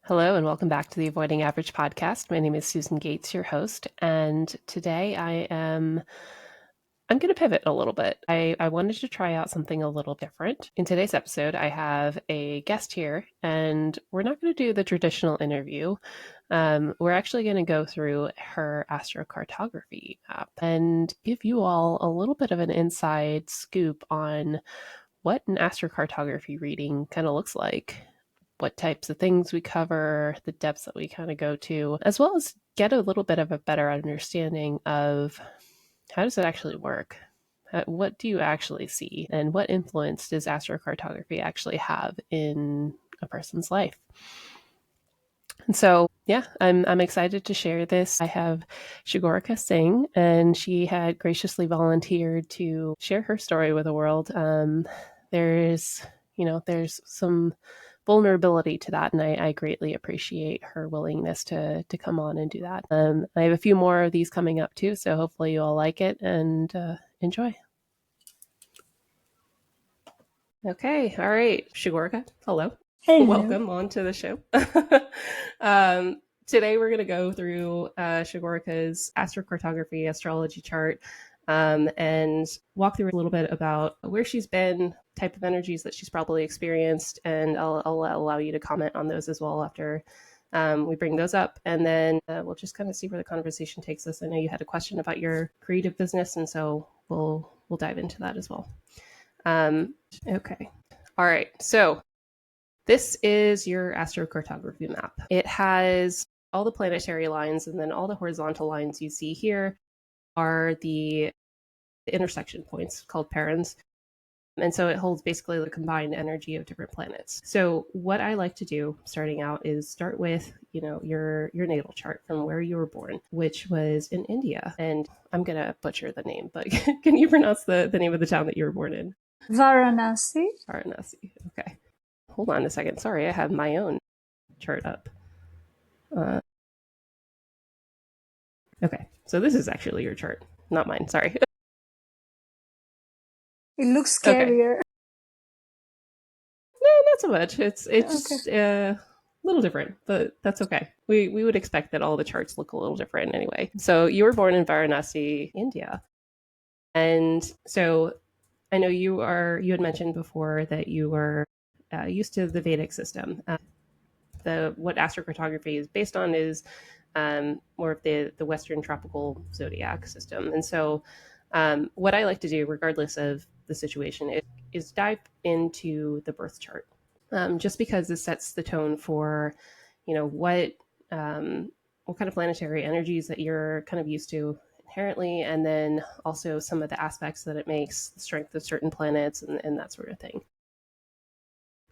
Hello and welcome back to the Avoiding Average podcast. My name is Susan Gates, your host, and today I'm going to pivot a little bit. I wanted to try out something a little different. In today's episode, I have a guest here, and we're not going to do the traditional interview. We're actually going to go through her astrocartography app and give you all a little bit of an inside scoop on what an astrocartography reading kind of looks like, what types of things we cover, the depths that we kind of go to, as well as get a little bit of a better understanding of how does it actually work? What do you actually see? And what influence does astrocartography actually have in a person's life? And so, yeah, I'm excited to share this. I have Shigorika Singh, and she had graciously volunteered to share her story with the world. There's some vulnerability to that, and I greatly appreciate her willingness to come on and do that. I have a few more of these coming up too, so hopefully you all like it and enjoy. Okay, all right, Shigorika, hello. Hello. Welcome on to the show. Today we're going to go through Shigorika's astrocartography astrology chart and walk through a little bit about where she's been, type of energies that she's probably experienced, and I'll allow you to comment on those as well after we bring those up. And then we'll just kind of see where the conversation takes us. I know you had a question about your creative business, and so we'll dive into that as well. Okay. All right. So this is your astrocartography map. It has all the planetary lines, and then all the horizontal lines you see here are the intersection points called parens. And so it holds basically the combined energy of different planets. So what I like to do starting out is start with, your natal chart from where you were born, which was in India. And I'm going to butcher the name, but can you pronounce the name of the town that you were born in? Varanasi. Varanasi. Okay. Hold on a second. Sorry, I have my own chart up. Okay, so this is actually your chart, not mine. Sorry. It looks Okay. scarier. No, not so much. It's Okay. a little different, but that's okay. We would expect that all the charts look a little different anyway. So you were born in Varanasi, India, and so I know you had mentioned before that you were used to the Vedic system. What astrocartography is based on is more of the Western tropical zodiac system. And so, what I like to do, regardless of the situation, is dive into the birth chart, just because this sets the tone for, what kind of planetary energies that you're kind of used to inherently, and then also some of the aspects that it makes, the strength of certain planets, and that sort of thing.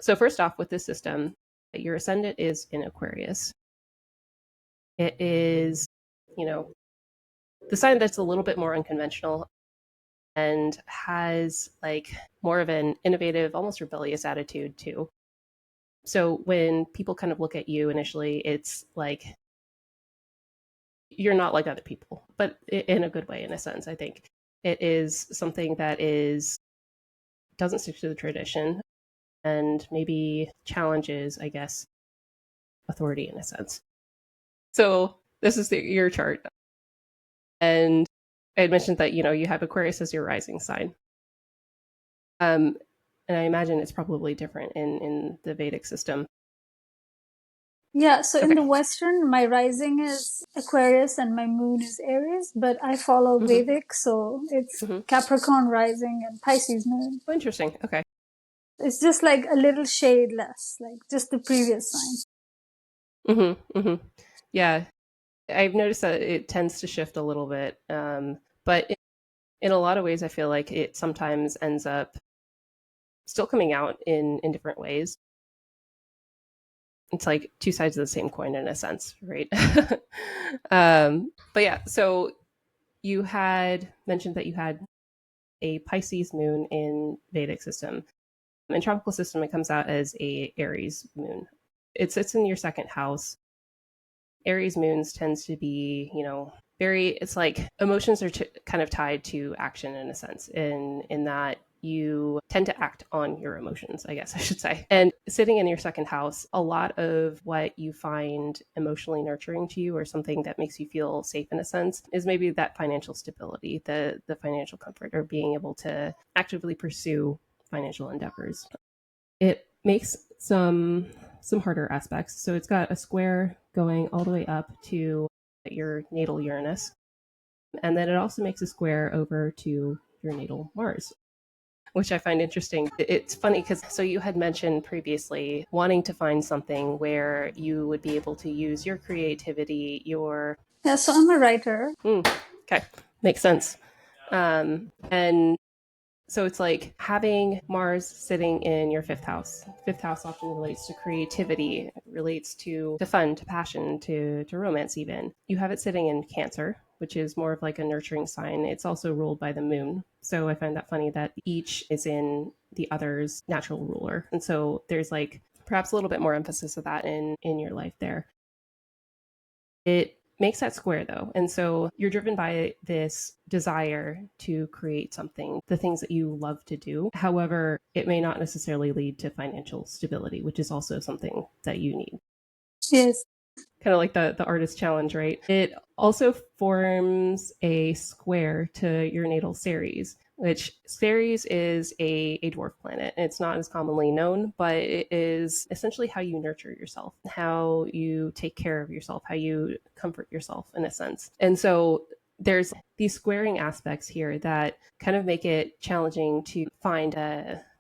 So first off, with this system, your ascendant is in Aquarius. It is, the sign that's a little bit more unconventional and has like more of an innovative, almost rebellious attitude too. So when people kind of look at you initially, it's like you're not like other people, but in a good way, in a sense. I think it is something that doesn't stick to the tradition and maybe challenges, I guess, authority in a sense. So this is your chart. And I had mentioned that, you have Aquarius as your rising sign. And I imagine it's probably different in the Vedic system. Yeah, so in Okay. the Western, my rising is Aquarius and my moon is Aries, but I follow Mm-hmm. Vedic, so it's Mm-hmm. Capricorn rising and Pisces moon. Oh, interesting. Okay. It's just like a little shade less, like just the previous sign. Mm-hmm. Mm-hmm. Yeah. I've noticed that it tends to shift a little bit. But in a lot of ways, I feel like it sometimes ends up still coming out in different ways. It's like two sides of the same coin in a sense, right? But yeah, so you had mentioned that you had a Pisces moon in Vedic system. In tropical system, it comes out as a Aries moon. It sits in your second house. Aries moons tends to be, very. It's like emotions are kind of tied to action in a sense. In that you tend to act on your emotions, I guess I should say. And sitting in your second house, a lot of what you find emotionally nurturing to you or something that makes you feel safe in a sense is maybe that financial stability, the financial comfort, or being able to actively pursue financial endeavors. It makes some harder aspects. So it's got a square going all the way up to your natal Uranus, and then it also makes a square over to your natal Mars, which I find interesting. It's funny because so you had mentioned previously wanting to find something where you would be able to use your creativity, your Yeah, so I'm a writer. okay, makes sense. And so it's like having Mars sitting in your fifth house. Fifth house often relates to creativity, it relates to fun, to passion, to romance even. You have it sitting in Cancer, which is more of like a nurturing sign. It's also ruled by the moon. So I find that funny that each is in the other's natural ruler. And so there's like perhaps a little bit more emphasis of that in your life there. It makes that square though. And so you're driven by this desire to create something, the things that you love to do. However, it may not necessarily lead to financial stability, which is also something that you need. Yes. Kind of like the artist challenge, right? It also forms a square to your natal Ceres, which Ceres is a dwarf planet. It's not as commonly known, but it is essentially how you nurture yourself, how you take care of yourself, how you comfort yourself in a sense. And so there's these squaring aspects here that kind of make it challenging to find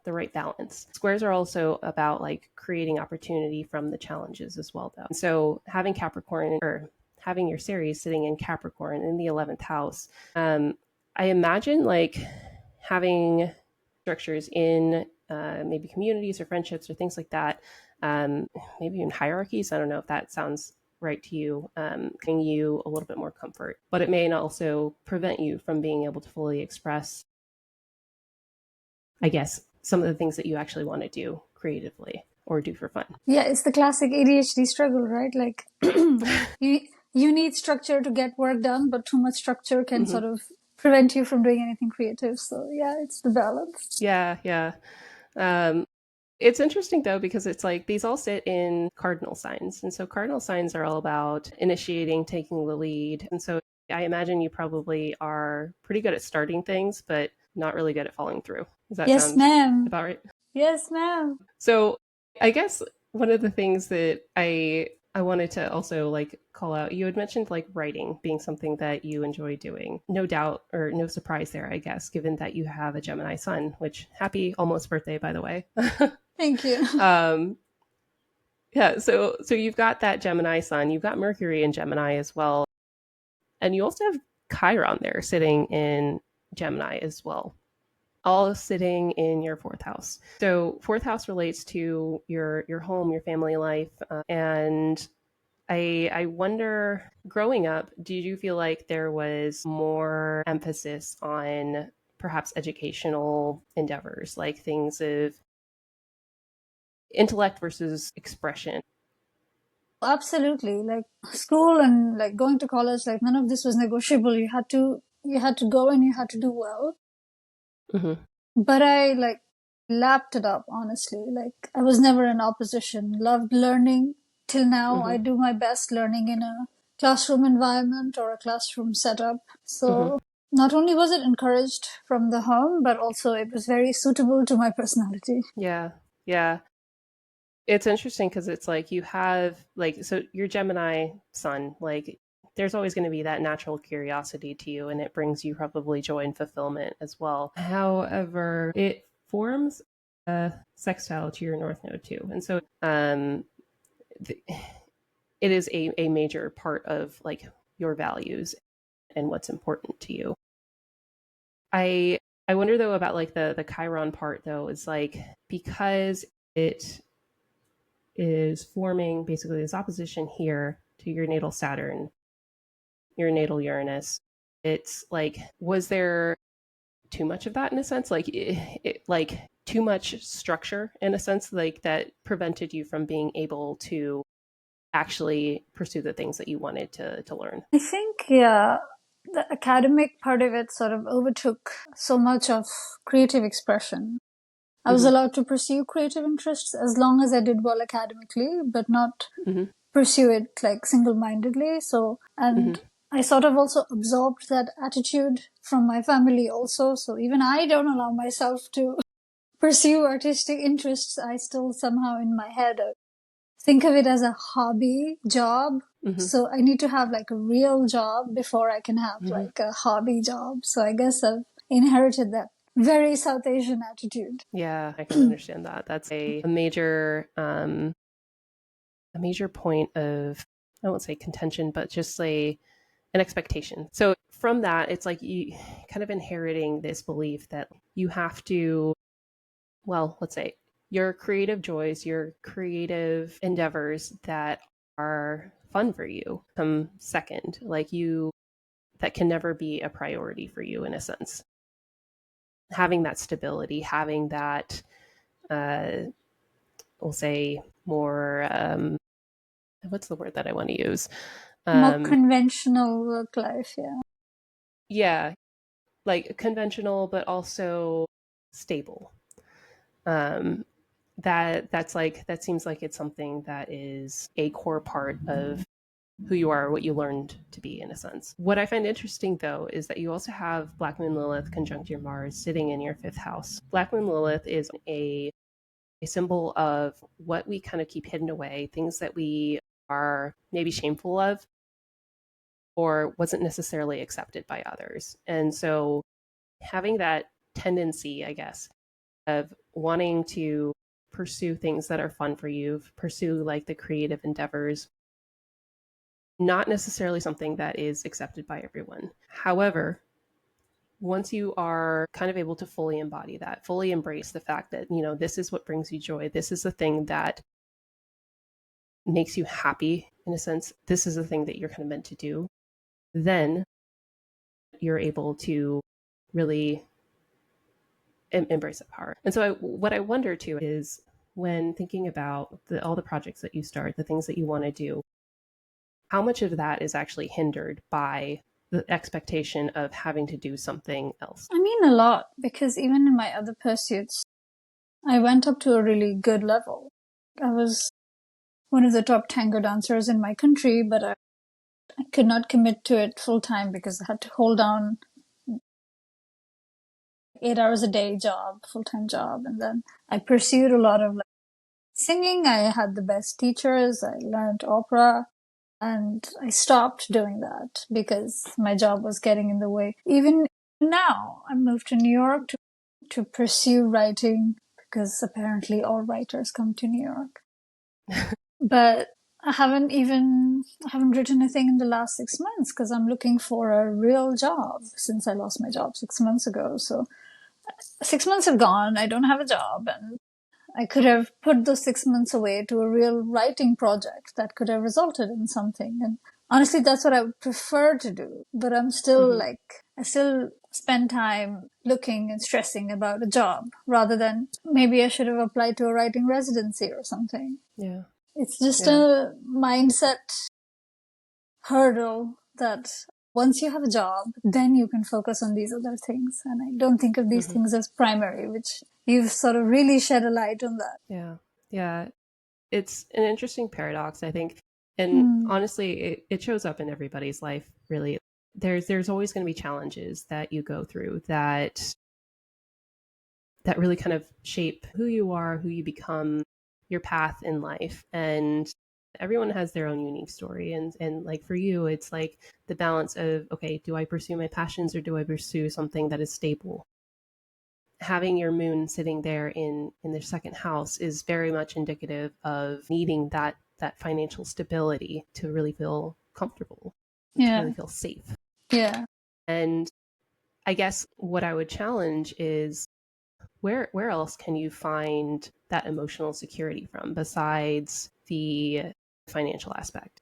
the right balance. Squares are also about like creating opportunity from the challenges as well, though. So having Capricorn or having your Ceres sitting in Capricorn in the 11th house, I imagine like having structures in maybe communities or friendships or things like that, maybe even hierarchies. I don't know if that sounds right to you, giving you a little bit more comfort, but it may also prevent you from being able to fully express, I guess, some of the things that you actually want to do creatively or do for fun. Yeah, it's the classic ADHD struggle, right? Like you you need structure to get work done, but too much structure can Mm-hmm. sort of prevent you from doing anything creative. So yeah, it's the balance. Yeah, yeah. Um, it's interesting though because it's like these all sit in cardinal signs, and so cardinal signs are all about initiating, taking the lead, and so I imagine you probably are pretty good at starting things, but not really good at following through. Does that Yes, sound ma'am. about right? Yes, ma'am. So I guess one of the things that I wanted to also like call out, you had mentioned like writing being something that you enjoy doing. No doubt or no surprise there, I guess, given that you have a Gemini sun, which happy almost birthday, by the way. Thank you. um, yeah, so you've got that Gemini sun, you've got Mercury in Gemini as well, and you also have Chiron there sitting in Gemini as well, all sitting in your fourth house. So fourth house relates to your home, your family life, and I wonder, growing up, did you feel like there was more emphasis on perhaps educational endeavors, like things of intellect versus expression? Absolutely. Like school and like going to college, like none of this was negotiable. You had to go and you had to do well. Mm-hmm. But I like lapped it up, honestly. Like I was never in opposition. Loved learning. Till now, Mm-hmm. I do my best learning in a classroom environment or a classroom setup. Mm-hmm. So not only was it encouraged from the home, but also it was very suitable to my personality. Yeah, yeah. It's interesting because it's like you have like so your Gemini sun, like there's always going to be that natural curiosity to you, and it brings you probably joy and fulfillment as well. However, it forms a sextile to your North Node too, and so th- it is a major part of like your values and what's important to you. I I wonder though about like the Chiron part though is like because it is forming basically this opposition here to your natal Saturn, your natal Uranus. It's like, was there too much of that in a sense? Like, like too much structure in a sense, like that prevented you from being able to actually pursue the things that you wanted to learn. I think, yeah. the academic part of it sort of overtook so much of creative expression. I was Hmm. allowed to pursue creative interests as long as I did well academically, but not Hmm. pursue it like single-mindedly. So, Hmm. and I sort of also absorbed that attitude from my family also. So even I don't allow myself to pursue artistic interests. I still somehow in my head think of it as a hobby job. Hmm. So I need to have like a real job before I can have Hmm. like a hobby job. So I guess I've inherited that very South Asian attitude. Yeah, I can understand that. That's a major point of, I won't say contention, but just an expectation. So from that, it's like you kind of inheriting this belief that you have to, well, let's say your creative joys, your creative endeavors that are fun for you come second. Like you, that can never be a priority for you in a sense. Having that stability, having that, uh, we'll say more, what's the word that I want to use? More Um, conventional work life, yeah. yeah, like conventional, but also stable. Um, that's like that seems like it's something that is a core part of who you are, what you learned to be in a sense. What I find interesting though is that you also have Black Moon Lilith conjunct your Mars sitting in your fifth house. Black Moon Lilith is a symbol of what we kind of keep hidden away, things that we are maybe shameful of or wasn't necessarily accepted by others. And so having that tendency, I guess, of wanting to pursue things that are fun for you, pursue like the creative endeavors, not necessarily something that is accepted by everyone. However, once you are kind of able to fully embody that, fully embrace the fact that, this is what brings you joy, this is the thing that makes you happy in a sense, this is the thing that you're kind of meant to do, then you're able to really embrace that power. And so, what I wonder too is when thinking about all the projects that you start, the things that you want to do, how much of that is actually hindered by the expectation of having to do something else? I mean, a lot, because even in my other pursuits, I went up to a really good level. I was one of the top tango dancers in my country, but I could not commit to it full time because I had to hold down 8 hours a day job, full time job. And then I pursued a lot of like singing. I had the best teachers. I learned opera. And I stopped doing that because my job was getting in the way. Even now, I moved to New York to pursue writing because apparently all writers come to New York. But I haven't written a thing in the last 6 months because I'm looking for a real job since I lost my job 6 months ago. So 6 months have gone. I don't have a job, and I could have put those 6 months away to a real writing project that could have resulted in something. And honestly, that's what I would prefer to do. But I'm still Mm-hmm. like, I still spend time looking and stressing about a job rather than maybe I should have applied to a writing residency or something. Yeah. It's just Yeah. a mindset hurdle that once you have a job, then you can focus on these other things. And I don't think of these Mm-hmm. things as primary, which you've sort of really shed a light on that. Yeah. Yeah. It's an interesting paradox, I think. And Hmm. honestly, it shows up in everybody's life, really. There's always going to be challenges that you go through that really kind of shape who you are, who you become, your path in life. And everyone has their own unique story. And like for you, it's like the balance of, okay, do I pursue my passions or do I pursue something that is stable? Having your moon sitting there in their second house is very much indicative of needing that financial stability to really feel comfortable, to really Yeah. feel safe. Yeah. And I guess what I would challenge is where else can you find that emotional security from besides the financial aspect?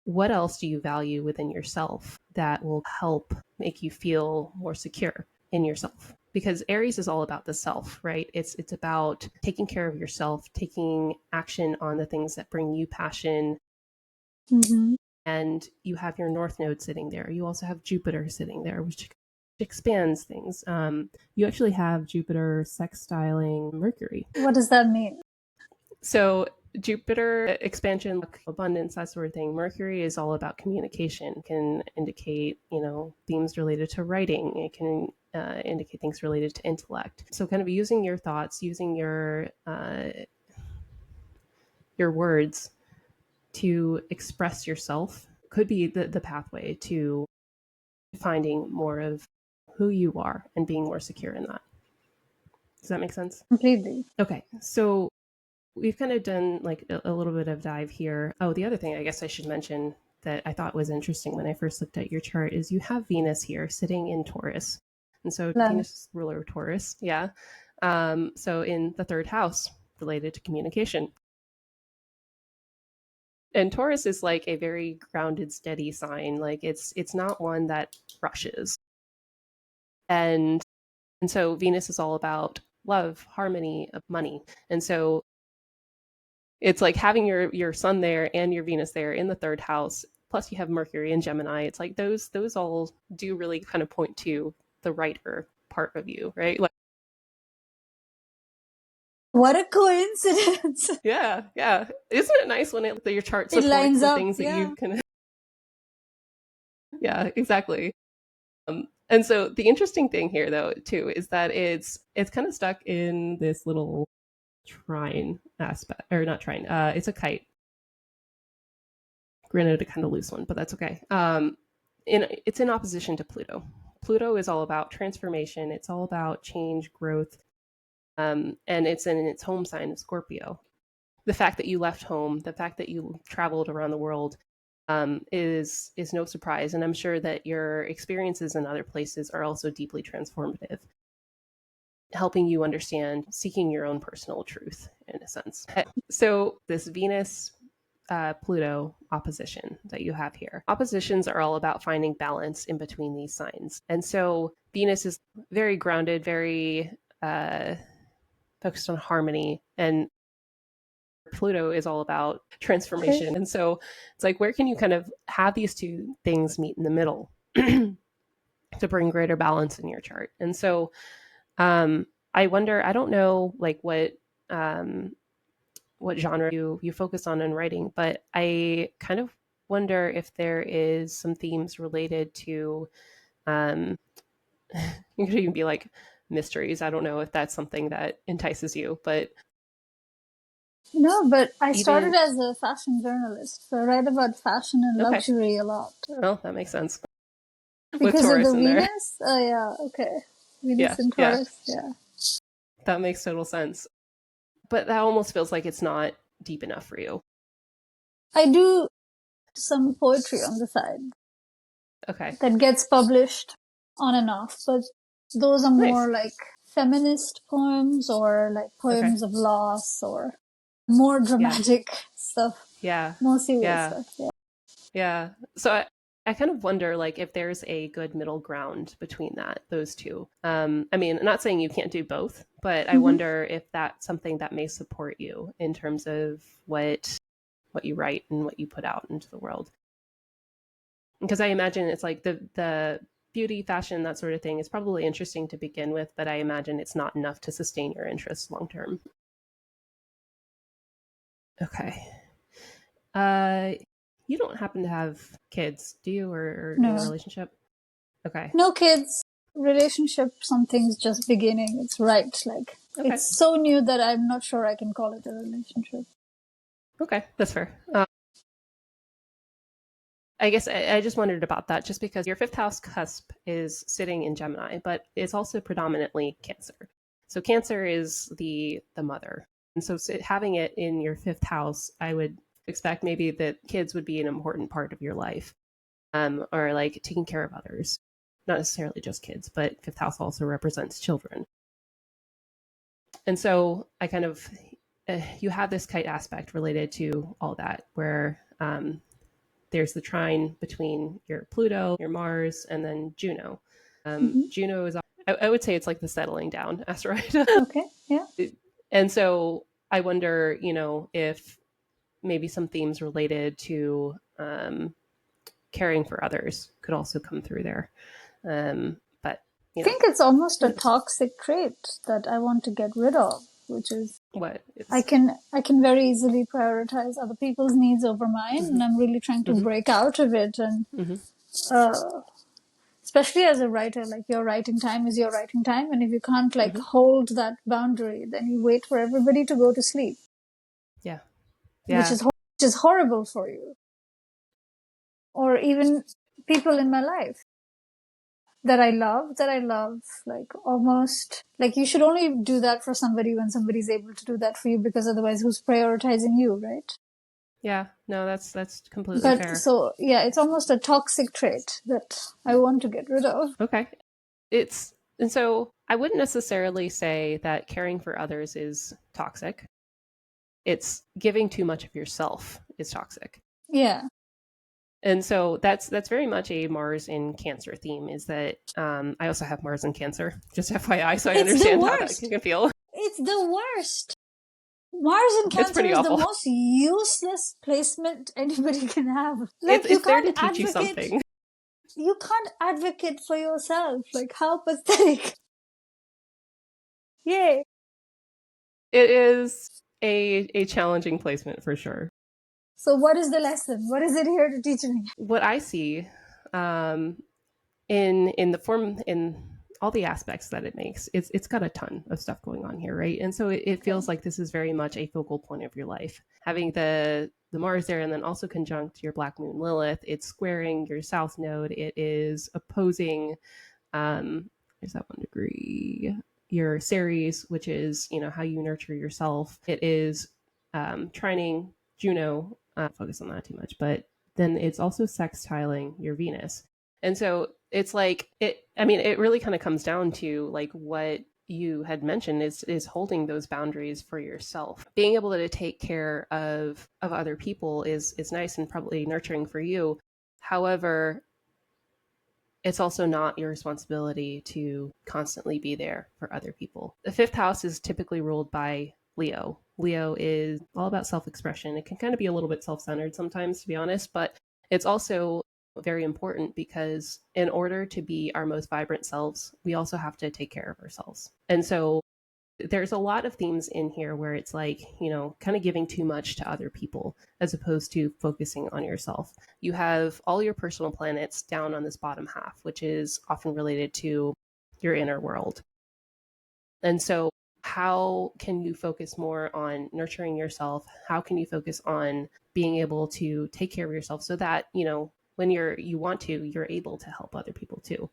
What else do you value within yourself that will help make you feel more secure in yourself? Because Aries is all about the self, right? It's about taking care of yourself, taking action on the things that bring you passion, Mm-hmm. and you have your north node sitting there. You also have Jupiter sitting there, which expands things. You actually have Jupiter sextiling Mercury. What does that mean? So Jupiter, expansion, abundance, that sort of thing. Mercury is all about communication. It can indicate, themes related to writing. It can indicate things related to intellect. So kind of using your thoughts, using your words to express yourself could be the pathway to finding more of who you are and being more secure in that. Does that make sense? Completely. Okay, so we've kind of done like a little bit of dive here. Oh, the other thing I guess I should mention that I thought was interesting when I first looked at your chart is you have Venus here sitting in Taurus. And so Planet. Venus is ruler of Taurus. Yeah. So in the third house related to communication. And Taurus is like a very grounded, steady sign. Like it's not one that rushes. And so Venus is all about love, harmony, money. And so it's like having your sun there and your Venus there in the third house, plus you have Mercury and Gemini. It's like those all do really kind of point to the writer part of you, right? Like, What a coincidence. yeah. Isn't it nice when your chart It supports lines the up. things that Yeah. you can? Yeah, exactly. And so the interesting thing here, though, too, is that it's kind of stuck in this little trine aspect, or not trine. It's a kite. Granted, a kind of loose one, but that's okay. It's in opposition to Pluto. Pluto is all about transformation. It's all about change, growth, and it's in its home sign of Scorpio. The fact that you left home, the fact that you traveled around the world, is no surprise, and I'm sure that your experiences in other places are also deeply transformative, helping you understand, seeking your own personal truth in a sense. So this Venus Pluto opposition that you have here. Oppositions are all about finding balance in between these signs. And so Venus is very grounded, very focused on harmony, and Pluto is all about Okay. transformation. And so it's like, where can you kind of have these two things meet in the middle to bring greater balance in your chart? And so I wonder, I don't know like what genre you focus on in writing, but I kind of wonder if there is some themes related to you could even be like mysteries. I don't know if that's something that entices you, but No, but I started even as a fashion journalist, so I write about fashion and okay. luxury a lot. Well, that makes sense. With Because of the Taurus in there. Venus? Oh, yeah, okay. Venus Yeah, and yeah. Taurus, yeah. That makes total sense. But that almost feels like it's not deep enough for you. I do some poetry on the side Okay. that gets published on and off, but those are Nice. more like feminist poems or like Okay. poems of loss or more Yeah. dramatic stuff, Yeah. more serious Yeah. stuff. Yeah. Yeah. So I kind of wonder like if there's a good middle ground between those two. I mean, I'm not saying you can't do both, but I Mm-hmm. wonder if that's something that may support you in terms of what you write and what you put out into the world. Because I imagine it's like the beauty, fashion, that sort of thing is probably interesting to begin with, but I imagine it's not enough to sustain your interests long term. Okay. Uh, you don't happen to have kids, do you, or in a No, relationship? Okay. no kids. Relationship, something's just beginning. It's right. Like, Okay. it's so new that I'm not sure I can call it a relationship. Okay. That's fair. I guess I just wondered about that just because your fifth house cusp is sitting in Gemini, but it's also predominantly Cancer. So Cancer is the mother. And so having it in your fifth house, I would expect maybe that kids would be an important part of your life, or like taking care of others. Not necessarily just kids, but fifth house also represents children. And so I kind of, you have this kite aspect related to all that, where there's the trine between your Pluto, your Mars, and then Juno. Mm-hmm. Juno is, I would say it's like the settling down asteroid. Okay, yeah. And so I wonder, if maybe some themes related to caring for others could also come through there. But I you know, think it's almost a toxic trait that I want to get rid of, which is what I is? can I can very easily prioritize other people's needs over mine, Mm-hmm, and I'm really trying to mm-hmm, break out of it. And mm-hmm. uh, especially as a writer, like your writing time is your writing time, and if you can't like Mm-hmm. hold that boundary, then you wait for everybody to go to sleep, Yeah, which yeah, is horrible for you, or even people in my life that I love, like almost like you should only do that for somebody when somebody's able to do that for you, because otherwise, who's prioritizing you, right? yeah. No, that's completely But fair. so, yeah, it's almost a toxic trait that I want to get rid of. Okay, it's and so I wouldn't necessarily say that caring for others is toxic. It's giving too much of yourself is toxic. Yeah. And so that's very much a Mars in Cancer theme. Is that I also have Mars in Cancer, just FYI, so I It's the understand how that worst. can feel. It's the worst. Mars in It's Cancer pretty is the awful. most useless placement anybody can have. Like, It's there to teach you something. you can't advocate for yourself. Like, how pathetic. Yay. It is a challenging placement for sure. So what is the lesson? What is it here to teach me? What I see um, in the form in all the aspects that it makes, it's got a ton of stuff going on here, right? And so it Okay. feels like this is very much a focal point of your life, having the Mars there, and then also conjunct your Black Moon Lilith. It's squaring your South Node. It is opposing. Is that 1 degree? Your Ceres, which is how you nurture yourself. It is trining Juno. Focus on that too much, but then it's also sextiling your Venus. And so it's like I mean, it really kind of comes down to like what you had mentioned is holding those boundaries for yourself. Being able to take care of other people is nice and probably nurturing for you. However, it's also not your responsibility to constantly be there for other people. The fifth house is typically ruled by Leo. Leo is all about self expression. It can kind of be a little bit self centered sometimes, to be honest, but it's also very important because in order to be our most vibrant selves, we also have to take care of ourselves. And so there's a lot of themes in here where it's like, kind of giving too much to other people as opposed to focusing on yourself. You have all your personal planets down on this bottom half, which is often related to your inner world. And so, how can you focus more on nurturing yourself? How can you focus on being able to take care of yourself so that, when you want to, you're able to help other people too?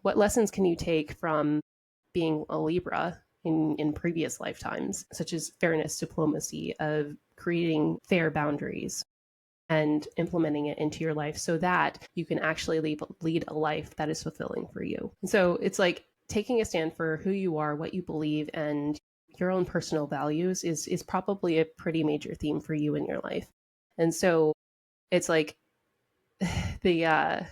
What lessons can you take from being a Libra in previous lifetimes, such as fairness, diplomacy, of creating fair boundaries and implementing it into your life so that you can actually lead a life that is fulfilling for you? And so it's like taking a stand for who you are, what you believe, and your own personal values is probably a pretty major theme for you in your life. And so it's like the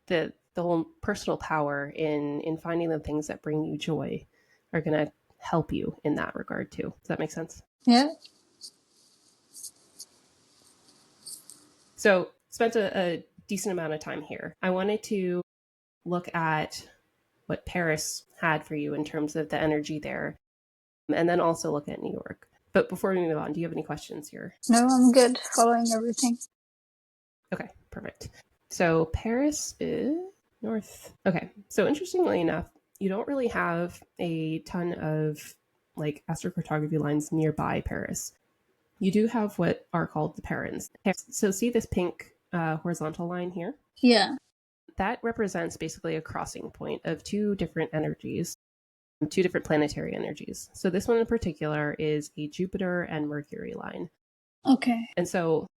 the whole personal power in finding the things that bring you joy are going to help you in that regard too. Does that make sense? Yeah. So spent a decent amount of time here. I wanted to look at what Paris had for you in terms of the energy there, and then also look at New York. But before we move on, do you have any questions here? No, I'm good following everything. Okay, perfect. So Paris is north. Okay, so interestingly enough, you don't really have a ton of like astrocartography lines nearby Paris. You do have what are called the parens. So see this pink horizontal line here? Yeah. That represents basically a crossing point of two different energies, two different planetary energies. So this one in particular is a Jupiter and Mercury line. Okay. And so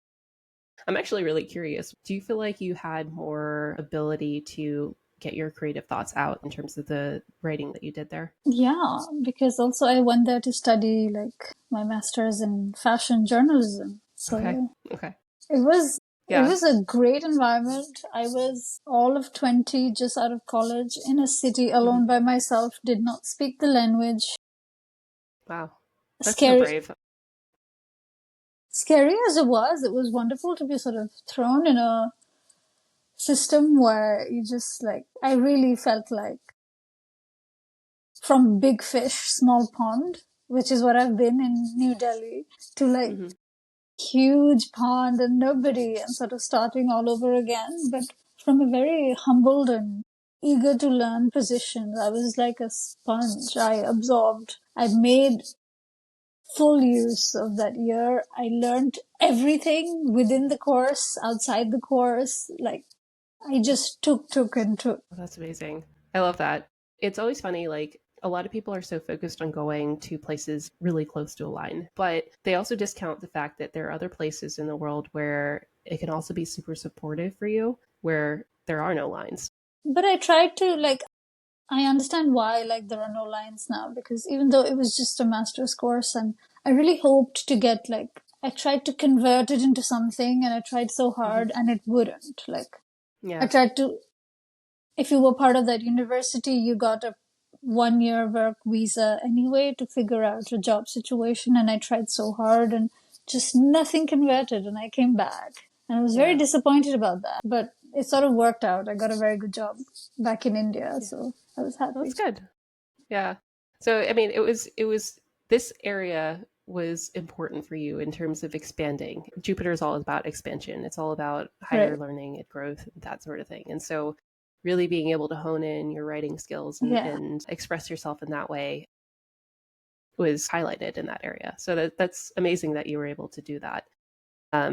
I'm actually really curious. Do you feel like you had more ability to get your creative thoughts out in terms of the writing that you did there? Yeah, because also I went there to study like my master's in fashion journalism. Okay. So Okay. it Yeah. was a great environment. I was all of 20, just out of college, in a city Mm-hmm. alone by myself, did not speak the language. Wow. That's so Scary, brave. scary as it was wonderful to be sort of thrown in a system where you just like, I really felt like from big fish, small pond, which is what I've been in New Delhi, to like Hmm. huge pond and nobody and sort of starting all over again. But from a very humbled and eager to learn position, I was like a sponge. I absorbed. I made full use of that year. I learned everything within the course, outside the course. Like I just took and took. That's amazing. I love that. It's always funny, like, a lot of people are so focused on going to places really close to a line, but they also discount the fact that there are other places in the world where it can also be super supportive for you, where there are no lines. But I tried to like, I understand why like there are no lines now, because even though it was just a master's course and I really hoped to get like, I tried to convert it into something and I tried so Hmm. hard and it wouldn't. Like I Yeah. tried to, if you were part of that university, you got a 1 year work visa anyway to figure out a job situation. And I tried so hard and just nothing converted. And I came back and I was very Yeah. disappointed about that. But it sort of worked out. I got a very good job back in India. Yeah. So I was That's happy. good. Yeah. So, I mean, it was this area was important for you in terms of expanding. Jupiter is all about expansion. It's all about higher Right. learning and growth, that sort of thing. And so really being able to hone in your writing skills Yeah. and express yourself in that way was highlighted in that area. So that's amazing that you were able to do that. Um,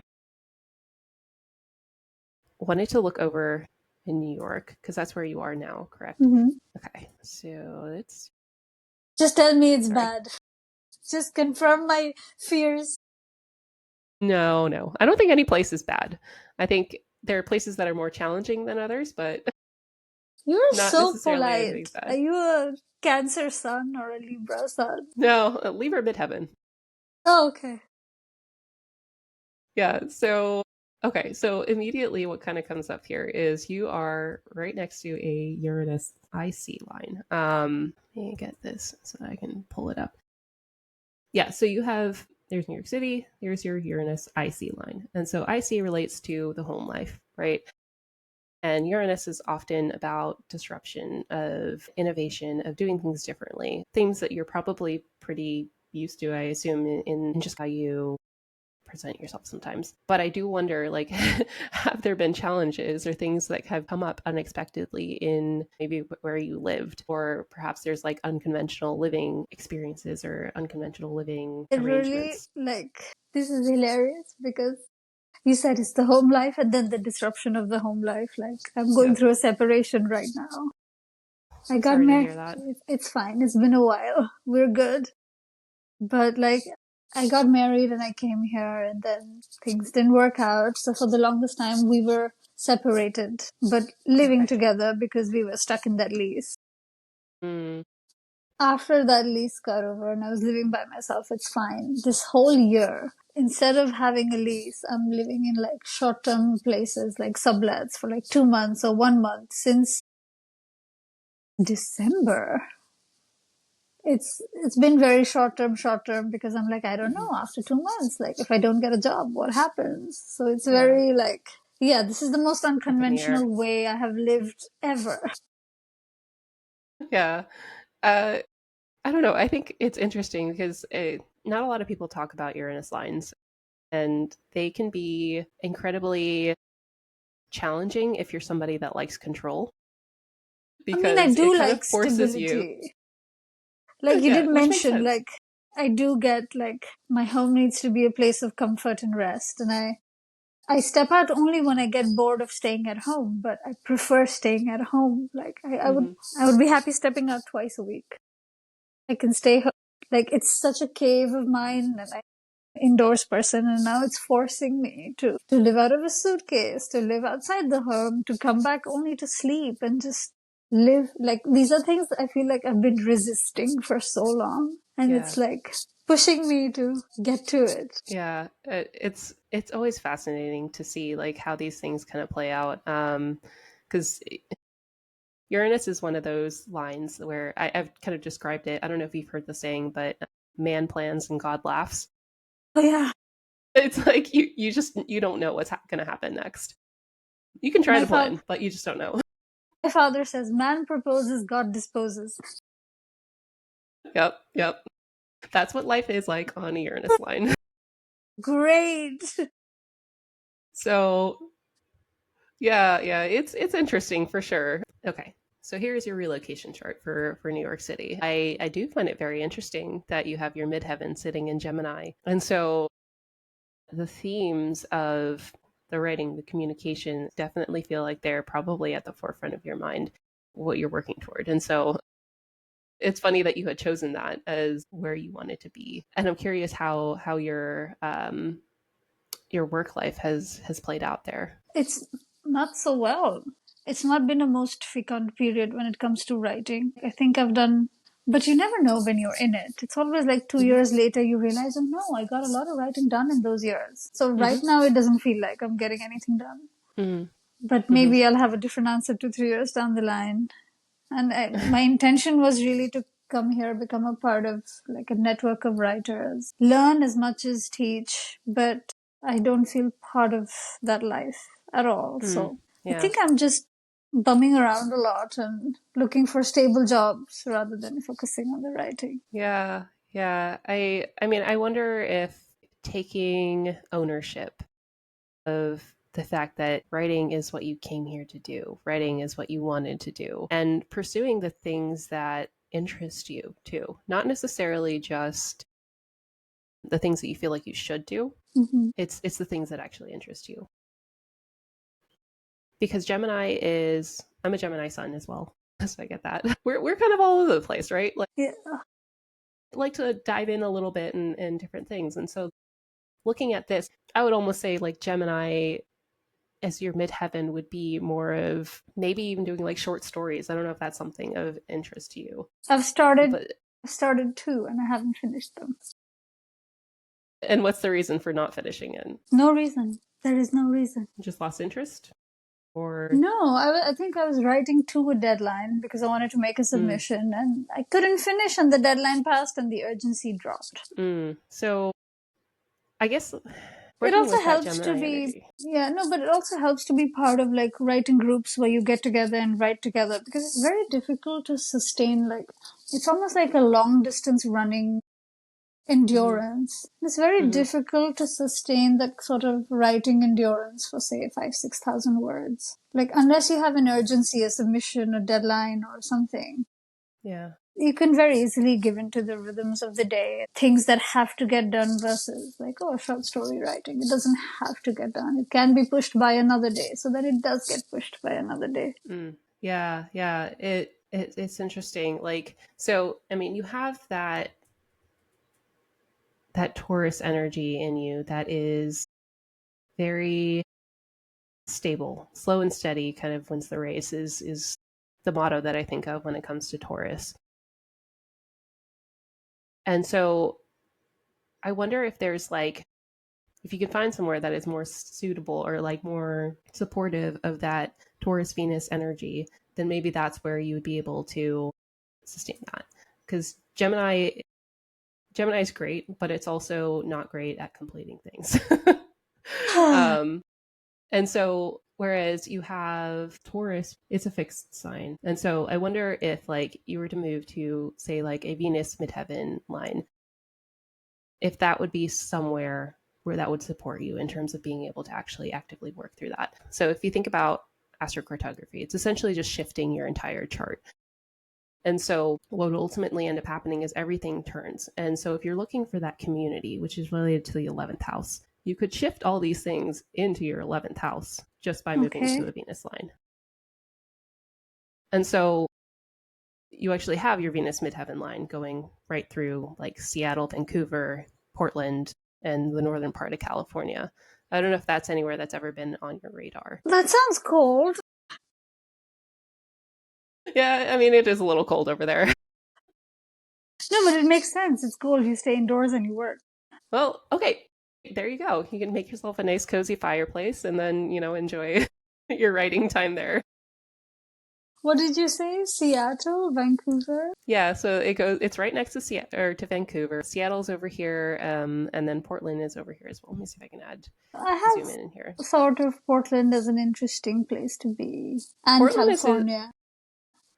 Wanted to look over in New York because that's where you are now, correct? Hmm. Okay, so it's Just tell me it's sorry. bad. Just confirm my fears. No, no. I don't think any place is bad. I think there are places that are more challenging than others, but You're not so necessarily everything's polite. Are bad. you a Cancer sun or a Libra sun? No, leave her midheaven. Oh, okay. Yeah. So, okay. So immediately, what kind of comes up here is you are right next to a Uranus IC line. Let me get this so that I can pull it up. Yeah. So you have there's New York City. There's your Uranus IC line, and so IC relates to the home life, right? And Uranus is often about disruption, of innovation, of doing things differently, things that you're probably pretty used to, I assume, in just how you present yourself sometimes. But I do wonder, like, have there been challenges or things that have come up unexpectedly in maybe where you lived? Or perhaps there's like unconventional living experiences or unconventional living It really, arrangements. like, this is hilarious because you said it's the home life and then the disruption of the home life. Like, I'm going Yeah. through a separation right now. I got Sorry to married. hear that. It's fine. It's been a while. We're good. But, like, I got married and I came here and then things didn't work out. So, for the longest time, we were separated, but living Okay. together because we were stuck in that lease. Mm, After that lease got over and I was living by myself, it's fine. This whole year, instead of having a lease, I'm living in like short term places, like sublets for like 2 months or 1 month since December. It's been very short term because I'm like, I don't hmm. know, after 2 months, like if I don't get a job, what happens? So it's Yeah. very like, yeah, this is the most Up in the air. unconventional way I have lived ever. Yeah. Uh, I don't know. I think it's interesting because not a lot of people talk about Uranus lines, and they can be incredibly challenging if you're somebody that likes control I mean, I because it do kind of like forces you. stability. Like you Yeah, did which makes mention, sense. like I do get like my home needs to be a place of comfort and rest, and I step out only when I get bored of staying at home, but I prefer staying at home. Like Hmm. I would be happy stepping out twice a week. I can stay home. Like it's such a cave of mine, and I'm an indoors person, and now it's forcing me to live out of a suitcase, to live outside the home, to come back only to sleep and just live. Like these are things that I feel like I've been resisting for so long, and Yeah. it's like pushing me to get to it. Yeah, it's always fascinating to see like how these things kind of play out. Because Uranus is one of those lines where I've kind of described it. I don't know if you've heard the saying, but man plans and God laughs. Oh yeah, It's like you just you don't know what's going to happen next. You can try My to father, plan, but you just don't know. my father says, "Man proposes, God disposes." Yep, yep. That's what life is like on a Uranus line. Great. So yeah, yeah, it's interesting for sure. Okay. So here's your relocation chart for New York City. I do find it very interesting that you have your midheaven sitting in Gemini. And so the themes of the writing, the communication definitely feel like they're probably at the forefront of your mind, what you're working toward. And so it's funny that you had chosen that as where you wanted to be. And I'm curious how your work life has played out there. It's not so well. It's not been a most fecund period when it comes to writing. I think I've done, but you never know when you're in it. It's always like two Mm-hmm. years later you realize, oh no, I got a lot of writing done in those years. So right Mm-hmm. now it doesn't feel like I'm getting anything done. But Mm-hmm. maybe I'll have a different answer 2 3 years down the line. And my intention was really to come here, become a part of like a network of writers, learn as much as teach, but I don't feel part of that life at all. Mm. So I Yeah. think I'm just bumming around a lot and looking for stable jobs rather than focusing on the writing. Yeah. Yeah. I mean, I wonder if taking ownership of the fact that writing is what you came here to do, writing is what you wanted to do, and pursuing the things that interest you too, not necessarily just the things that you feel like you should do. Mm-hmm. It's the things that actually interest you. Because Gemini is I'm a Gemini sun as well. So I get that. We're kind of all over the place, right? Yeah. Like to dive in a little bit in different things. And so looking at this, I would almost say like Gemini as your midheaven would be more of maybe even doing like short stories. I don't know if that's something of interest to you. I've started But I've started two and I haven't finished them. and what's the reason for not finishing it? No reason. There is no reason. Just lost interest? Or No, I think I was writing to a deadline because I wanted to make a mm, submission and I couldn't finish and the deadline passed and the urgency dropped. so I guess It working also with that helps to Gemini be, energy. yeah, no, but it also helps to be part of like writing groups where you get together and write together because it's very difficult to sustain, like, it's almost like a long distance running Mm-hmm. endurance. It's very Mm-hmm. difficult to sustain that sort of writing endurance for say 5 6,000 words. Like unless you have an urgency, a submission, a deadline, or something, Yeah. you can very easily give into the rhythms of the day, things that have to get done versus like, oh, short story writing. It doesn't have to get done. It can be pushed by another day, so that it does get pushed by another day. Yeah, yeah. It's interesting. Like so I mean you have that Taurus energy in you that is very stable, slow and steady kind of wins the race is the motto that I think of when it comes to Taurus. And so I wonder if there's like if you can find somewhere that is more suitable or like more supportive of that Taurus Venus energy, then maybe that's where you would be able to sustain that. Because Gemini is great, but it's also not great at completing things. um, and so, whereas you have Taurus, it's a fixed sign. And so, I wonder if, like, you were to move to, say, like a Venus midheaven line, if that would be somewhere where that would support you in terms of being able to actually actively work through that. So, if you think about astrocartography, it's essentially just shifting your entire chart. And so, what will ultimately end up happening is everything turns. And so, if you're looking for that community, which is related to the 11th house, you could shift all these things into your 11th house just by moving to Okay. a Venus line. And so, you actually have your Venus midheaven line going right through like Seattle, Vancouver, Portland, and the northern part of California. I don't know if that's anywhere that's ever been on your radar. That sounds cold. Yeah, I mean, it is a little cold over there. No, but it makes sense. It's cold. You stay indoors and you work. Well, okay. There you go. You can make yourself a nice cozy fireplace and then, enjoy your writing time there. What did you say? Seattle, Vancouver? Yeah, so it's right next to Seattle or to Vancouver. Seattle's over here, and then Portland is over here as well. Let me see if I can I zoom in here. have thought of Portland as an interesting place to be, and Portland is California.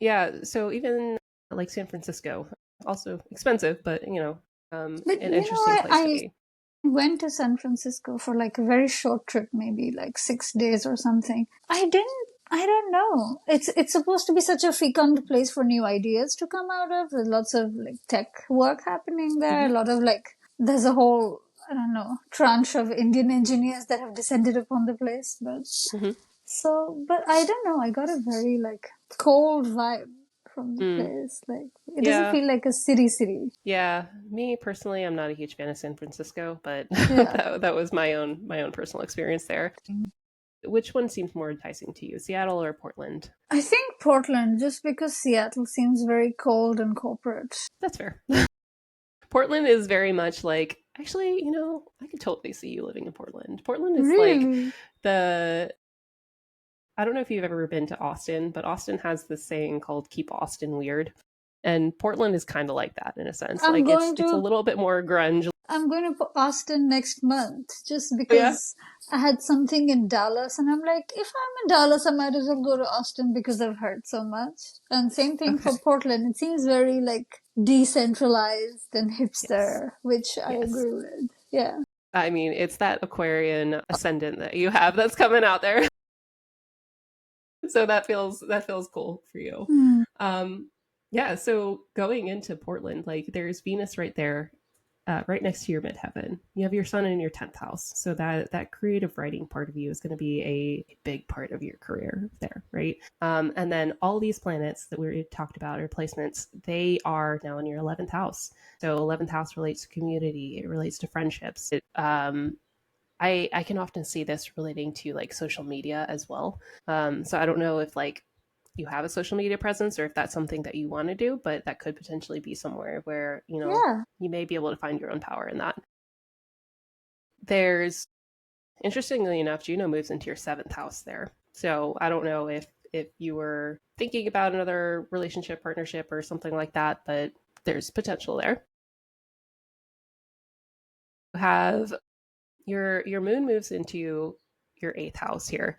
yeah, so even like San Francisco, also expensive, but But an you know, interesting place to be. I went to San Francisco for like a very short trip, maybe like 6 days or something. I don't know. It's supposed to be such a fecund place for new ideas to come out of. There's lots of like tech work happening there. A Hmm. lot of like, there's a whole, I don't know, tranche of Indian engineers that have descended upon the place. Hmm. But I don't know. I got a very like cold vibe from the Mm. place. Like, it doesn't Yeah, feel like a city. yeah. Me personally, I'm not a huge fan of San Francisco, but Yeah. that was my own personal experience there. Which one seems more enticing to you, Seattle or Portland? I think Portland, just because Seattle seems very cold and corporate. That's fair. Portland is very much like, actually, I could totally see you living in Portland. Portland is like Really? the I don't know if you've ever been to Austin, but Austin has this saying called "Keep Austin Weird," and Portland is kind of like that in a sense. I'm Like it's going it's a to little bit more grunge. I'm going to Austin next month just Oh, yeah. because I had something in Dallas and I'm like, if I'm in Dallas, I might as well go to Austin because I've heard so much. And same thing Okay. for Portland. It seems very like decentralized and Yes. hipster, which I Yes. agree with. Yeah. I mean, it's that Aquarian ascendant that you have that's coming out there. So that feels cool for you. Hmm. Um, yeah. So going into Portland, like there's Venus right there, right next to your midheaven. You have your sun in your 10th house. So that creative writing part of you is going to be a big part of your career there, right? And then all these planets that we talked about, or placements, they are now in your 11th house. So 11th house relates to community, it relates to friendships. I can often see this relating to like social media as well. So I don't know if like you have a social media presence or if that's something that you want to do, but that could potentially be somewhere where, Yeah. you may be able to find your own power in that. There's, interestingly enough, Juno moves into your 7th house there. So I don't know if you were thinking about another relationship, partnership, or something like that, but there's potential there. You have your moon moves into your 8th house here.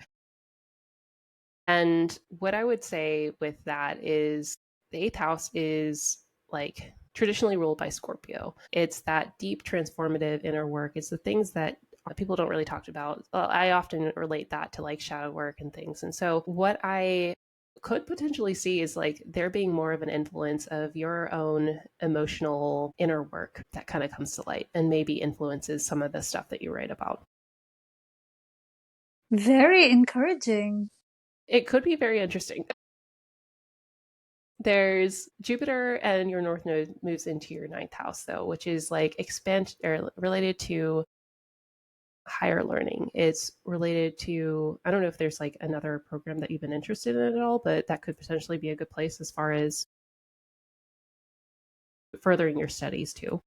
And what I would say with that is the 8th house is like traditionally ruled by Scorpio. It's that deep transformative inner work. It's the things that people don't really talk about. I often relate that to like shadow work and things. And so what I could potentially see is like there being more of an influence of your own emotional inner work that kind of comes to light and maybe influences some of the stuff that you write about. Very encouraging. It could be very interesting. There's Jupiter and your north node moves into your 9th house, though, which is like expand or related to higher learning. It's related to, I don't know if there's like another program that you've been interested in at all, but that could potentially be a good place as far as furthering your studies too.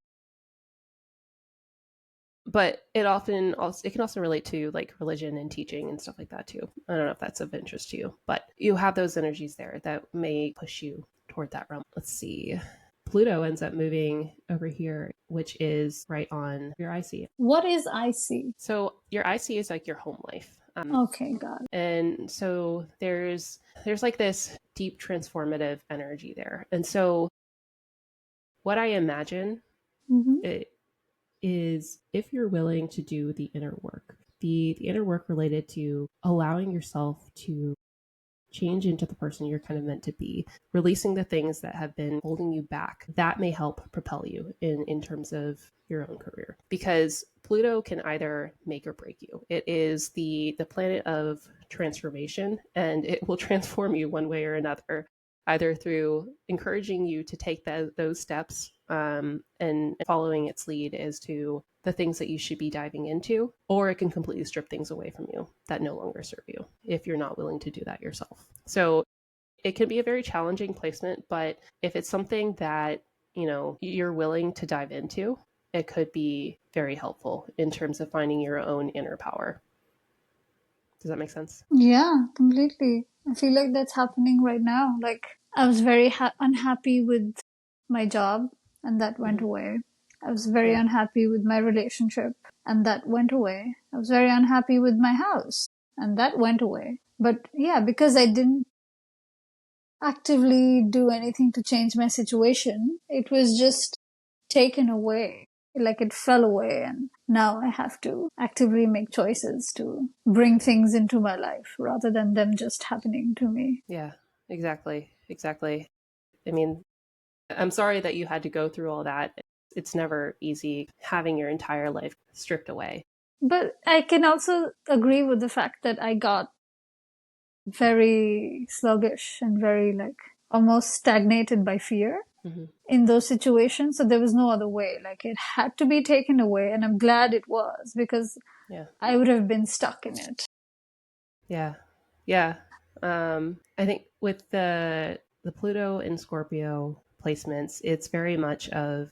But it can also relate to like religion and teaching and stuff like that too. I don't know if that's of interest to you, but you have those energies there that may push you toward that realm. Let's see. Pluto ends up moving over here, which is right on your IC. What is IC? So your IC is like your home life. Okay, got it. And so there's like this deep transformative energy there. And so what I imagine Mm-hmm. it is if you're willing to do the inner work, the inner work related to allowing yourself to change into the person you're kind of meant to be, releasing the things that have been holding you back, that may help propel you in terms of your own career. Because Pluto can either make or break you. It is the planet of transformation, and it will transform you one way or another, either through encouraging you to take those steps and following its lead as to the things that you should be diving into, or it can completely strip things away from you that no longer serve you if you're not willing to do that yourself. So it can be a very challenging placement, but if it's something that, you're willing to dive into, it could be very helpful in terms of finding your own inner power. Does that make sense? Yeah, completely. I feel like that's happening right now. Like, I was very unhappy with my job, and that went Hmm. away. I was very Yeah. unhappy with my relationship, and that went away. I was very unhappy with my house, and that went away. But yeah, because I didn't actively do anything to change my situation, it was just taken away. Like it fell away, and now I have to actively make choices to bring things into my life rather than them just happening to me. Yeah. Exactly. Exactly. I mean, I'm sorry that you had to go through all that. It's never easy having your entire life stripped away. But I can also agree with the fact that I got very sluggish and very like almost stagnated by fear Hmm. in those situations. So there was no other way. Like it had to be taken away. And I'm glad it was because Yeah. I would have been stuck in it. Yeah. Yeah. I think with the Pluto and Scorpio placements, it's very much of,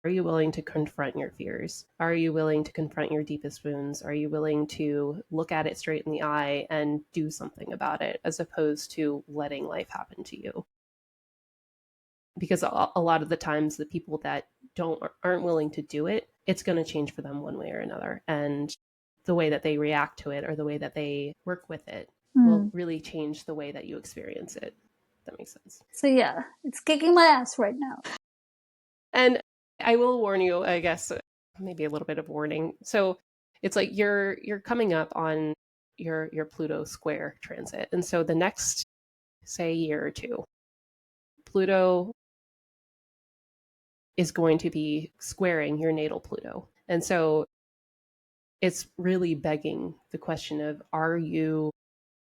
are you willing to confront your fears? Are you willing to confront your deepest wounds? Are you willing to look at it straight in the eye and do something about it, as opposed to letting life happen to you? Because a lot of the times, the people that aren't willing to do it, it's going to change for them one way or another, and the way that they react to it or the way that they work with it will Hmm. really change the way that you experience it. That makes sense. So yeah, it's kicking my ass right now. And I will warn you, I guess, maybe a little bit of warning. So it's like you're coming up on your Pluto square transit, and so the next, say, year or two, Pluto is going to be squaring your natal Pluto, and so it's really begging the question of, are you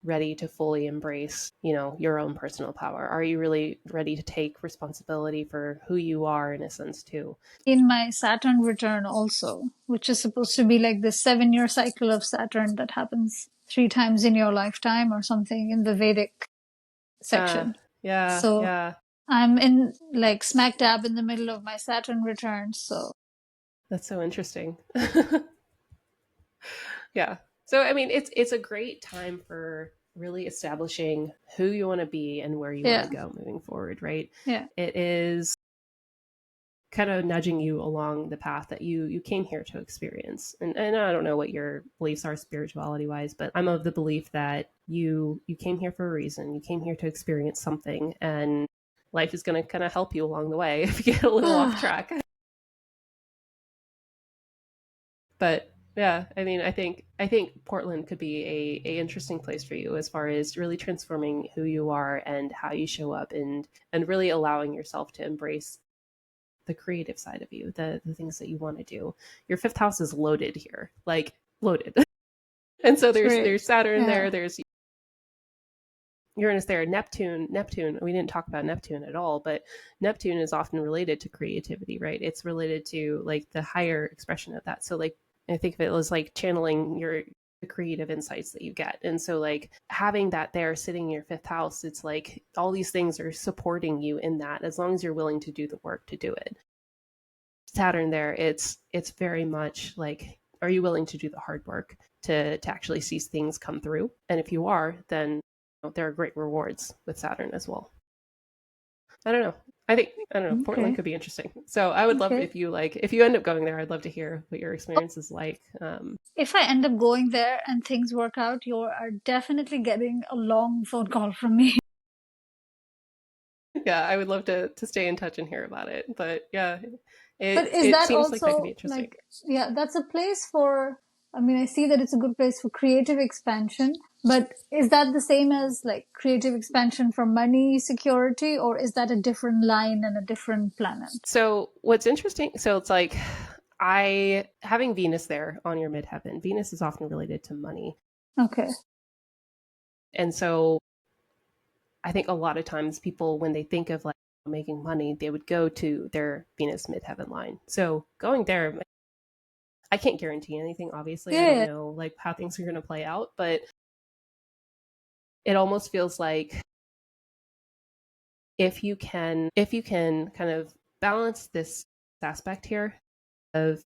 ready to fully embrace, your own personal power? Are you really ready to take responsibility for who you are, in a sense, too? In my Saturn return also, which is supposed to be like the 7 year cycle of Saturn that happens 3 times in your lifetime or something in the Vedic uh section. yeah, So yeah. I'm in like smack dab in the middle of my Saturn return. So That's so interesting. Yeah. So I mean, it's a great time for really establishing who you want to be and where you want to yeah, go moving forward, right? yeah. It is kind of nudging you along the path that you came here to experience. And I don't know what your beliefs are spirituality wise, but I'm of the belief that you came here for a reason. You came here to experience something, and life is going to kind of help you along the way if you get a little off track. But yeah, I mean, I think Portland could be a interesting place for you, as far as really transforming who you are and how you show up, and really allowing yourself to embrace the creative side of you, the things that you want to do. Your fifth house is loaded here, like loaded. And so there's Great. Saturn Yeah. there, there's Uranus there, Neptune. We didn't talk about Neptune at all, but Neptune is often related to creativity, right? It's related to like the higher expression of that. So like, I think of it as like channeling the creative insights that you get. And so like having that there sitting in your fifth house, it's like all these things are supporting you in that, as long as you're willing to do the work to do it. Saturn there, it's very much like, are you willing to do the hard work to actually see things come through? And if you are, then there are great rewards with Saturn as well. I don't know. I don't know. Portland Okay. could be interesting. So I would love, Okay. if you end up going there, I'd love to hear what your experience is like. If I end up going there and things work out, you are definitely getting a long phone call from me. Yeah, I would love to stay in touch and hear about it. But yeah, But it is it that seems like that could be also interesting. like, yeah, that's a place for, I mean, I see that it's a good place for creative expansion, but is that the same as like creative expansion for money security, or is that a different line and a different planet? So what's interesting, so it's like, I having Venus there on your midheaven. Venus is often related to money. Okay. And so I think a lot of times people, when they think of like making money, they would go to their Venus midheaven line. So going there, I can't guarantee anything. Obviously, I don't Yeah. know like how things are going to play out, but it almost feels like, if you can kind of balance this aspect here of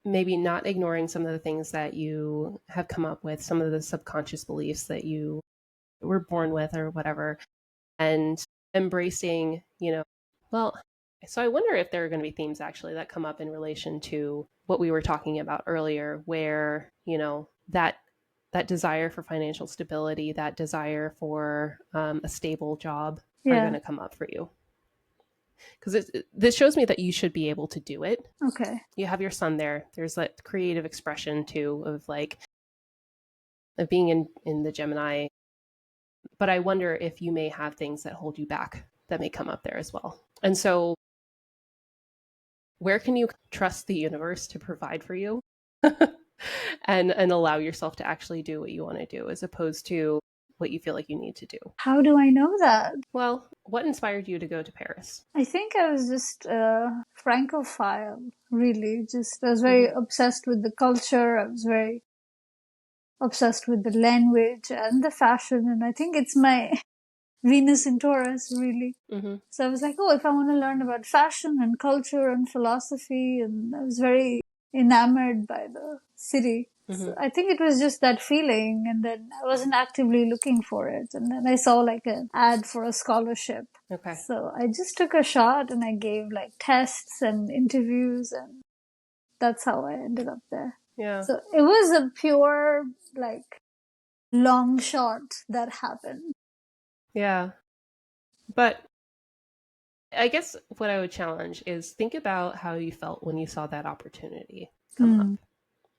maybe not ignoring some of the things that you have come up with, some of the subconscious beliefs that you were born with or whatever, and embracing, well, so I wonder if there are going to be themes actually that come up in relation to what we were talking about earlier, where, that desire for financial stability, that desire for a stable job are going Yeah. to come up for you. Because this shows me that you should be able to do it. Okay. You have your son there. There's that creative expression too of like of being in the Gemini. But I wonder if you may have things that hold you back that may come up there as well. And so where can you trust the universe to provide for you and allow yourself to actually do what you want to do as opposed to what you feel like you need to do? How do I know that? Well, what inspired you to go to Paris? I think I was just a Francophile, really. Just, I was very Mm-hmm. obsessed with the culture. I was very obsessed with the language and the fashion. And I think it's my Venus in Taurus, really. Mm-hmm. So I was like, oh, if I want to learn about fashion and culture and philosophy, and I was very enamored by the city. Mm-hmm. So I think it was just that feeling, and then I wasn't actively looking for it. And then I saw like an ad for a scholarship. Okay. So I just took a shot and I gave like tests and interviews, and that's how I ended up there. Yeah. So it was a pure, like, long shot that happened. Yeah. But I guess what I would challenge is think about how you felt when you saw that opportunity come up. Mm.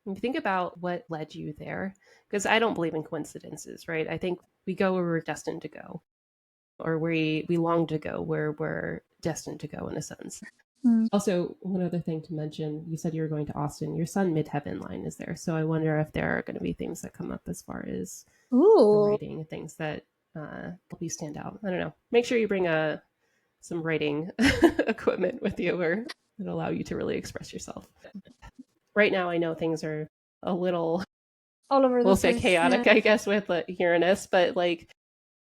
And think about what led you there. Because I don't believe in coincidences, right? I think we go where we're destined to go, or we long to go where we're destined to go in a sense. Mm. Also, one other thing to mention, you said you were going to Austin. Your sun midheaven line is there. So I wonder if there are going to be things that come up as far as the Ooh. writing and things that help you stand out. I don't know. Make sure you bring some writing equipment with you or that allow you to really express yourself. Right now, I know things are a little, All over the we'll say place. Yeah. chaotic, I guess, with Uranus, but like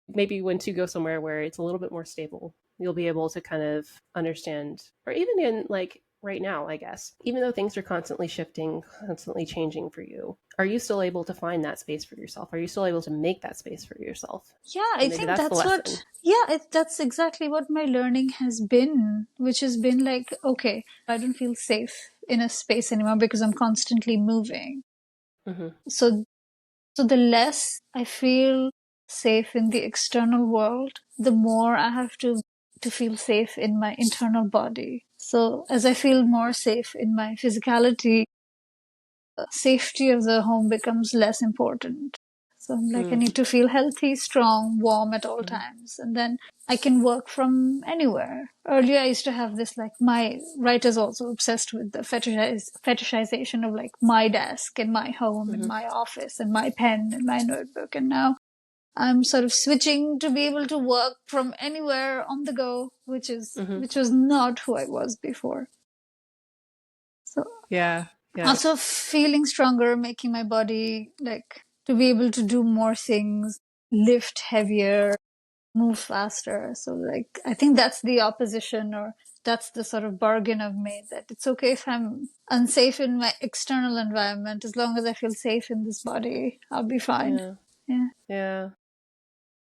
maybe once you go somewhere where it's a little bit more stable, you'll be able to kind of understand, or even in like right now, I guess, even though things are constantly shifting, constantly changing for you, are you still able to find that space for yourself? Are you still able to make that space for yourself? Yeah, I And maybe think that's the that's lesson. what, yeah, that's exactly what my learning has been, which has been like, okay, I don't feel safe in a space anymore because I'm constantly moving. Mm-hmm. So, so the less I feel safe in the external world, the more I have to feel safe in my internal body. So as I feel more safe in my physicality, safety of the home becomes less important. So I'm like, I need to feel healthy, strong, warm at all Mm-hmm. times. And then I can work from anywhere. Earlier, I used to have this, like, my writer's also obsessed with the fetishization of like my desk and my home and Mm-hmm. my office and my pen and my notebook. And now I'm sort of switching to be able to work from anywhere on the go, Mm-hmm. which was not who I was before. So Yeah. Yeah. also feeling stronger, making my body like to be able to do more things, lift heavier, move faster. So like I think that's the opposition, or that's the sort of bargain I've made, that it's okay if I'm unsafe in my external environment, as long as I feel safe in this body, I'll be fine. Yeah. Yeah. Yeah.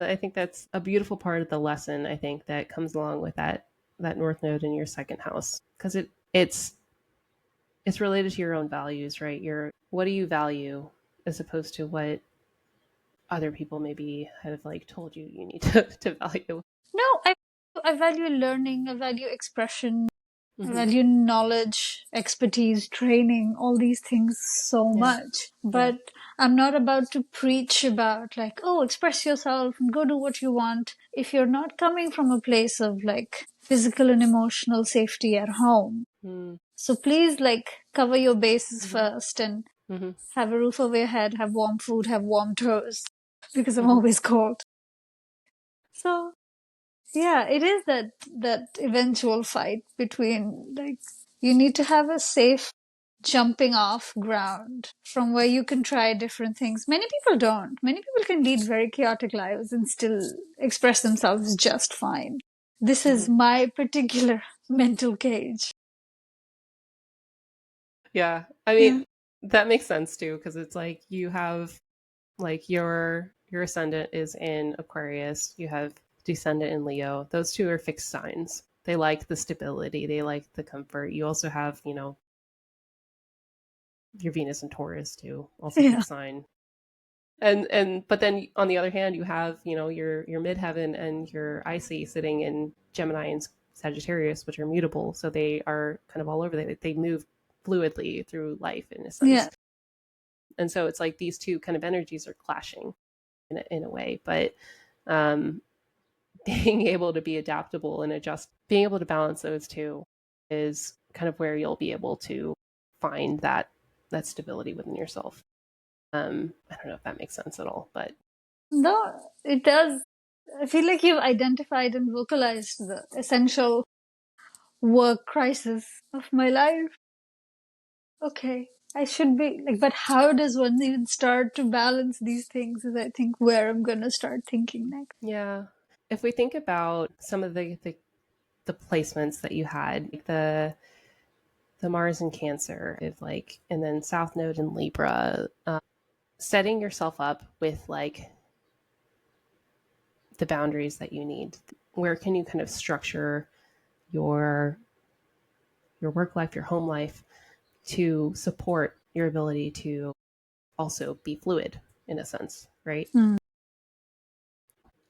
I think that's a beautiful part of the lesson, I think, that comes along with that north node in your second house. Because it's related to your own values, right? Your what do you value as opposed to what other people maybe have like told you need to value. No, I value learning, I value expression, I Mm-hmm. value knowledge, expertise, training, all these things so Yeah. much. Yeah. But I'm not about to preach about like, oh, express yourself and go do what you want if you're not coming from a place of like physical and emotional safety at home. Mm-hmm. So please like cover your bases Mm-hmm. first and Mm-hmm. have a roof over your head, have warm food, have warm toes because I'm Mm-hmm. always cold. So yeah, it is that eventual fight between like you need to have a safe jumping off ground from where you can try different things. Many people don't. Many people can lead very chaotic lives and still express themselves just fine. This Mm-hmm. is my particular mental cage. Yeah. I Yeah. mean, that makes sense too, because it's like you have like your ascendant is in Aquarius, you have descendant in Leo. Those two are fixed signs. They like the stability, they like the comfort. You also have, your Venus in Taurus too, also Yeah. fixed sign. And but then on the other hand, you have, your midheaven and your IC sitting in Gemini and Sagittarius, which are mutable. So they are kind of all over. They move fluidly through life in a Yeah. sense. And so it's like these two kind of energies are clashing in a way. But um, being able to be adaptable and adjust, being able to balance those two is kind of where you'll be able to find that stability within yourself. I don't know if that makes sense at all, but No, it does. I feel like you've identified and vocalized the essential work crisis of my life. Okay. I should be like, but how does one even start to balance these things? Is I think where I'm gonna start thinking next. yeah. If we think about some of the placements that you had, like the Mars in Cancer, if like, and then South Node in Libra, setting yourself up with like the boundaries that you need. Where can you kind of structure your your work life, your home life to support your ability to also be fluid in a sense, right? Hmm.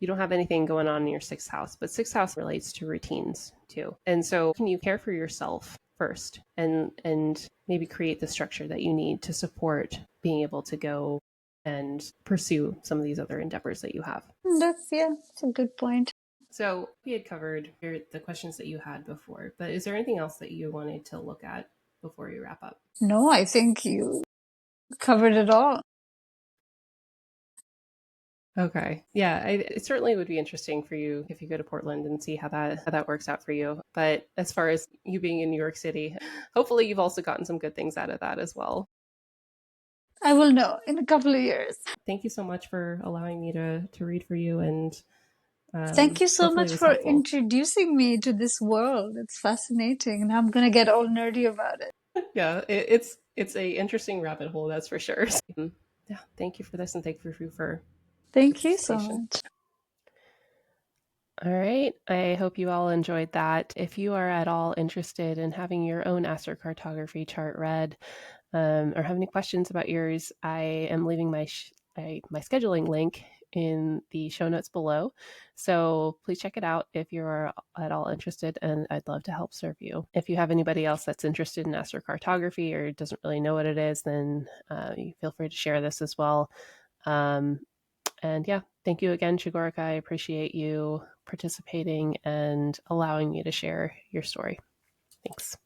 You don't have anything going on in your sixth house, but sixth house relates to routines too. And so can you care for yourself first and maybe create the structure that you need to support being able to go and pursue some of these other endeavors that you have. That's a good point. So we had covered the questions that you had before, but is there anything else that you wanted to look at before we wrap up? No, I think you covered it all. Okay. Yeah, it certainly would be interesting for you if you go to Portland and see how that works out for you. But as far as you being in New York City, hopefully you've also gotten some good things out of that as well. I will know in a couple of years. Thank you so much for allowing me to read for you, and Thank you so hopefully it much was for helpful. introducing me to this world. It's fascinating, and I'm gonna get all nerdy about it. Yeah, it's a interesting rabbit hole, that's for sure. Yeah, thank you for this, and thank you for Thank you so participation. much. All right. I hope you all enjoyed that. If you are at all interested in having your own astrocartography chart read, or have any questions about yours, I am leaving my scheduling link in the show notes below. So please check it out if you're at all interested, and I'd love to help serve you. If you have anybody else that's interested in astrocartography or doesn't really know what it is, then you feel free to share this as well. Um, and yeah, thank you again, Shigorika. I appreciate you participating and allowing me to share your story. Thanks.